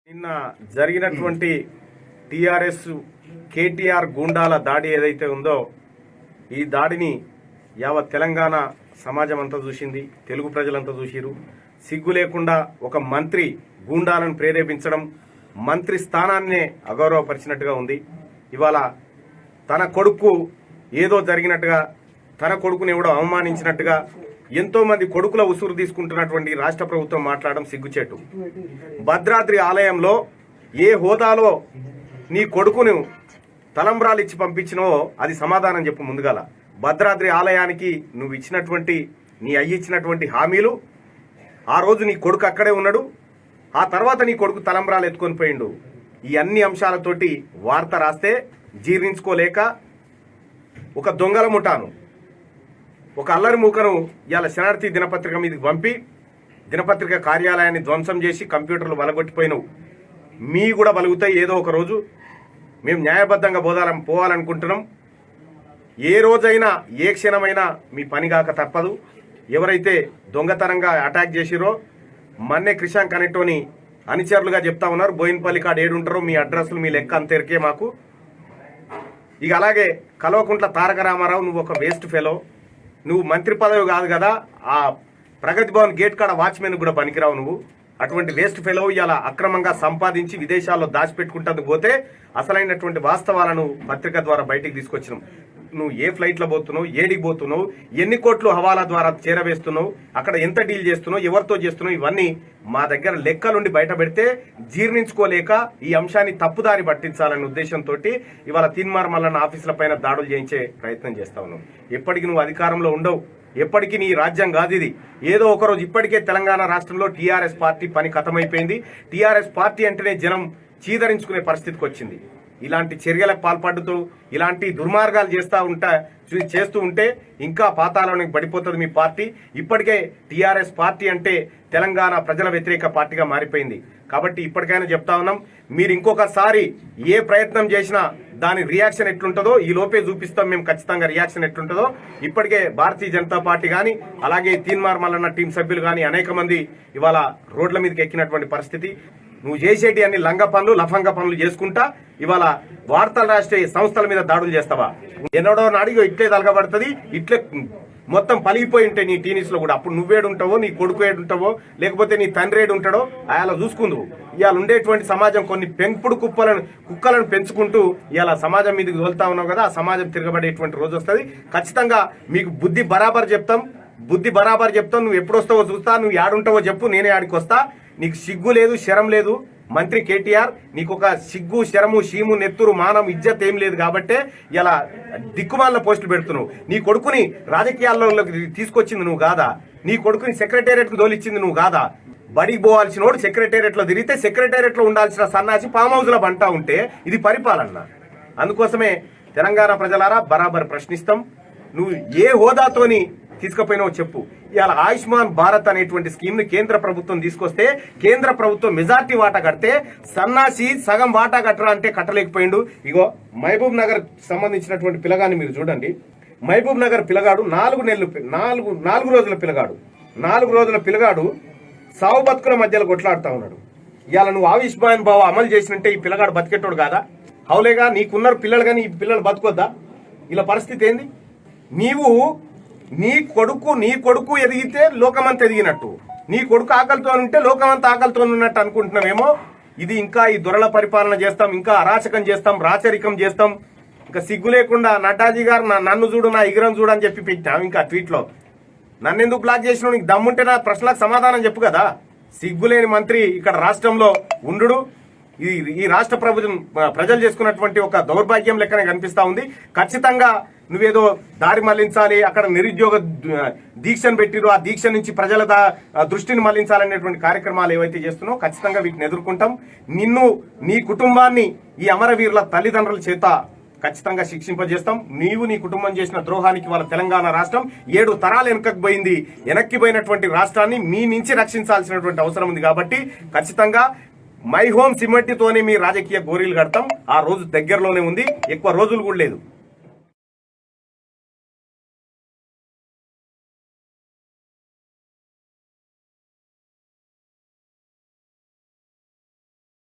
నిన్న జరిగినటువంటి టిఆర్ఎస్ కేటీఆర్ గూండాల దాడి ఏదైతే ఉందో ఈ దాడిని యావత్ తెలంగాణ సమాజం అంతా చూసింది, తెలుగు ప్రజలంతా చూసిరు. సిగ్గు లేకుండా ఒక మంత్రి గూండాలను ప్రేరేపించడం, మంత్రి స్థానాన్నే అగౌరవపరిచినట్టుగా ఉంది. ఇవాళ తన కొడుకు ఏదో జరిగినట్టుగా, తన కొడుకుని ఎవడో అవమానించినట్టుగా ఎంతో మంది కొడుకుల ఉసురు తీసుకుంటున్నటువంటి రాష్ట్ర ప్రభుత్వం మాట్లాడడం సిగ్గుచేటు. భద్రాద్రి ఆలయంలో ఏ హోదాలో నీ కొడుకును తలంబ్రాలు ఇచ్చి పంపించినో అది సమాధానం చెప్పు. ముందుగాల భద్రాద్రి ఆలయానికి నువ్వు ఇచ్చినటువంటి, నీ అయ్యి ఇచ్చినటువంటి హామీలు, ఆ రోజు నీ కొడుకు అక్కడే ఉన్నాడు, ఆ తర్వాత నీ కొడుకు తలంబ్రాలు ఎత్తుకొని పోయిండు. ఈ అన్ని అంశాలతోటి వార్త రాస్తే జీర్ణించుకోలేక ఒక దొంగల ముఠాను, ఒక అల్లరి మూకను ఇవాళ శనార్థి దినపత్రిక మీదకి పంపి దినపత్రిక కార్యాలయాన్ని ధ్వంసం చేసి కంప్యూటర్లు బలగొట్టిపోయినవు. మీ కూడా బలుగుతాయి ఏదో ఒక రోజు. మేము న్యాయబద్ధంగా పోవాలనుకుంటున్నాం. ఏ రోజైనా ఏ క్షణమైనా మీ పనిగాక తప్పదు. ఎవరైతే దొంగతనంగా అటాక్ చేసిరో మన్నే క్రిషాంక్ అనేటోని అనుచరులుగా చెప్తా ఉన్నారు. బోయినపల్లి కాడ ఏడుంటారో మీ అడ్రస్లు, మీ లెక్క అంతెరికే మాకు. ఇక అలాగే కల్వకుంట్ల తారక రామారావు, నువ్వు ఒక వేస్ట్ ఫెలో. నువ్వు మంత్రి పదవి కాదు కదా, ఆ ప్రగతి భవన్ గేట్ కాడ వాచ్మెన్ కూడా పనికిరావు నువ్వు. అటువంటి వేస్ట్ ఫెలో ఇలా అక్రమంగా సంపాదించి విదేశాల్లో దాచిపెట్టుకుంటూ పోతే అసలైనటువంటి వాస్తవాలను పత్రిక ద్వారా బయటికి తీసుకొచ్చినాం. నువ్వు ఏ ఫ్లైట్లో పోతున్నావు, ఏడికి పోతున్నావు, ఎన్ని కోట్లు హవాలా ద్వారా చేరవేస్తున్నావు, అక్కడ ఎంత డీల్ చేస్తున్నావు, ఎవరితో చేస్తున్నావు, ఇవన్నీ మా దగ్గర లెక్కలుండి బయట పెడితే జీర్ణించుకోలేక ఈ అంశాన్ని తప్పుదారి పట్టించాలనే ఉద్దేశంతో ఇవాళ తీన్మార్ మల్లన్న ఆఫీసుల పైన దాడులు చేయించే ప్రయత్నం చేస్తా ఉన్నావు. ఎప్పటికీ నువ్వు అధికారంలో ఉండవు, ఎప్పటికీ నీ రాజ్యం కాదు ఇది. ఏదో ఒకరోజు ఇప్పటికే తెలంగాణ రాష్ట్రంలో టీఆర్ఎస్ పార్టీ పని ఖతమైపోయింది. టీఆర్ఎస్ పార్టీ అంటేనే జనం చీదరించుకునే పరిస్థితికి వచ్చింది. ఇలాంటి చర్యలకు పాల్పడుతూ ఇలాంటి దుర్మార్గాలు చేస్తూ ఉంటే ఇంకా పాతాళానికి పడిపోతుంది మీ పార్టీ. ఇప్పటికే టీఆర్ఎస్ పార్టీ అంటే తెలంగాణ ప్రజల వ్యతిరేక పార్టీగా మారిపోయింది. కాబట్టి ఇప్పటికైనా చెప్తా ఉన్నాం, మీరు ఇంకొకసారి ఏ ప్రయత్నం చేసినా దాని రియాక్షన్ ఎట్లుంటుందో ఈ లోపే చూపిస్తాం మేము ఖచ్చితంగా రియాక్షన్ ఎట్లుంటుందో. ఇప్పటికే భారతీయ జనతా పార్టీ కానీ అలాగే తీన్మార్ మల్లన్న టీం సభ్యులు కానీ అనేక మంది ఇవాళ రోడ్ల మీదకి ఎక్కినటువంటి పరిస్థితి. నువ్వు చేసేటి అన్ని లంగ పనులు, లఫంగ పనులు చేసుకుంటా ఇవాళ వార్తలు రాష్ట్ర సంస్థల మీద దాడులు చేస్తావా? ఎన్నడో నాడిగో ఇట్లే తలగబడుతుంది, ఇట్లే మొత్తం పలిగిపోయి ఉంటాయి నీ టీనీస్ లో కూడా. అప్పుడు నువ్వేడుంటావో, నీ కొడుకు ఏడుంటావో, లేకపోతే నీ తండ్రి ఏడుంటాడో అలా చూసుకుందువు. ఇవాళ ఉండేటువంటి సమాజం కొన్ని పెంపుడు కుక్కలను పెంచుకుంటూ ఇవాళ సమాజం మీదకి తోలుతా ఉన్నావు కదా, ఆ సమాజం తిరగబడేటువంటి రోజు వస్తుంది. ఖచ్చితంగా మీకు బుద్ధి బరాబర్ చెప్తాం. నువ్వు ఎప్పుడు వస్తావో చూస్తా, నువ్వు యాడుంటావో చెప్పు, నేనే ఆడికి వస్తా. నీకు సిగ్గు లేదు, శరం లేదు. మంత్రి కేటీఆర్, నీకు ఒక సిగ్గు, శరము, షీము, నెత్తురు, మానం, ఇజ్జత్ ఏం లేదు కాబట్టే ఇలా దిక్కుమాలిన పోస్టులు పెడుతున్నావు. నీ కొడుకుని రాజకీయాల్లోకి తీసుకొచ్చింది నువ్వు కాదా? నీ కొడుకుని సెక్రటేరియట్ కు తోలిచ్చింది నువ్వు కాదా? బడికి పోవాల్సిన వాడు సెక్రటేరియట్ లో తిరిగితే సెక్రటేరియట్ లో ఉండాల్సిన సన్నాసి ఫామ్ హౌస్ లో బంటా ఉంటే ఇది పరిపాలన. అందుకోసమే తెలంగాణ ప్రజలారా బరాబర్ ప్రశ్నిస్తాం. నువ్వు ఏ హోదాతోని తీసుకుపోయినావు చెప్పు. ఇవాళ ఆయుష్మాన్ భారత్ అనేటువంటి స్కీమ్ ని కేంద్ర ప్రభుత్వం తీసుకొస్తే కేంద్ర ప్రభుత్వం మెజార్టీ వాటా కడితే సన్నాసి సగం వాటా కట్టరా అంటే కట్టలేకపోయిండు. ఇగో మహబూబ్ నగర్ సంబంధించినటువంటి పిల్లగాన్ని మీరు చూడండి. మహబూబ్ నగర్ పిల్లగాడు 4 రోజుల పిల్లగాడు సావు బతుకుల మధ్యలో కొట్లాడుతా ఉన్నాడు. ఇవాళ నువ్వు ఆయుష్మాన్ భావ అమలు చేసినట్టే ఈ పిల్లగాడు బతికెట్టోడు కాదా? హౌలేగా నీకున్నారు పిల్లలు, కానీ ఈ పిల్లలు బతుకొద్దా? ఇలా పరిస్థితి ఏంది? నీ కొడుకు ఎదిగితే లోకమంతా ఎదిగినట్టు, నీ కొడుకు ఆకలితో ఉంటే లోకమంతా ఆకలితో ఉన్నట్టు అనుకుంటున్నావేమో. ఇది ఇంకా ఈ దొరల పరిపాలన చేస్తాం, ఇంకా అరాచకం చేస్తాం, రాచరికం చేస్తాం. ఇంకా సిగ్గు లేకుండా నడ్డాజీ గారు నన్ను చూడు, నా ఇగరం చూడు అని చెప్పి పెట్టాం. ఇంకా ట్వీట్ లో నన్ను ఎందుకు బ్లాక్ చేసినావు? నీకు దమ్ముంటే నా ప్రశ్నలకు సమాధానం చెప్పు కదా. సిగ్గులేని మంత్రి ఇక్కడ రాష్ట్రంలో ఉండు. ఈ రాష్ట్ర ప్రభుత్వం ప్రజలు చేసుకున్నటువంటి ఒక దౌర్భాగ్యం లెక్కనే కనిపిస్తా ఉంది. ఖచ్చితంగా నువ్వేదో దారి మళ్లించాలి, అక్కడ నిరుద్యోగ దీక్షను పెట్టిరు, ఆ దీక్ష నుంచి ప్రజల దృష్టిని మళ్లించాలనేటువంటి కార్యక్రమాలు ఏవైతే చేస్తున్నావు ఖచ్చితంగా వీటిని ఎదుర్కొంటాం. నిన్ను, నీ కుటుంబాన్ని ఈ అమరవీరుల తల్లిదండ్రుల చేత ఖచ్చితంగా శిక్షింపజేస్తాం. నీవు నీ కుటుంబం చేసిన ద్రోహానికి వాళ్ళ తెలంగాణ రాష్ట్రం 7 తరాలు వెనక్కి పోయినటువంటి రాష్ట్రాన్ని మీ నుంచి రక్షించాల్సినటువంటి అవసరం ఉంది. కాబట్టి ఖచ్చితంగా మై హోమ్ సిమెంట్తోనే మీ రాజకీయ గోరీలు కడతాం. ఆ రోజు దగ్గరలోనే ఉంది, ఎక్కువ రోజులు కూడా లేదు.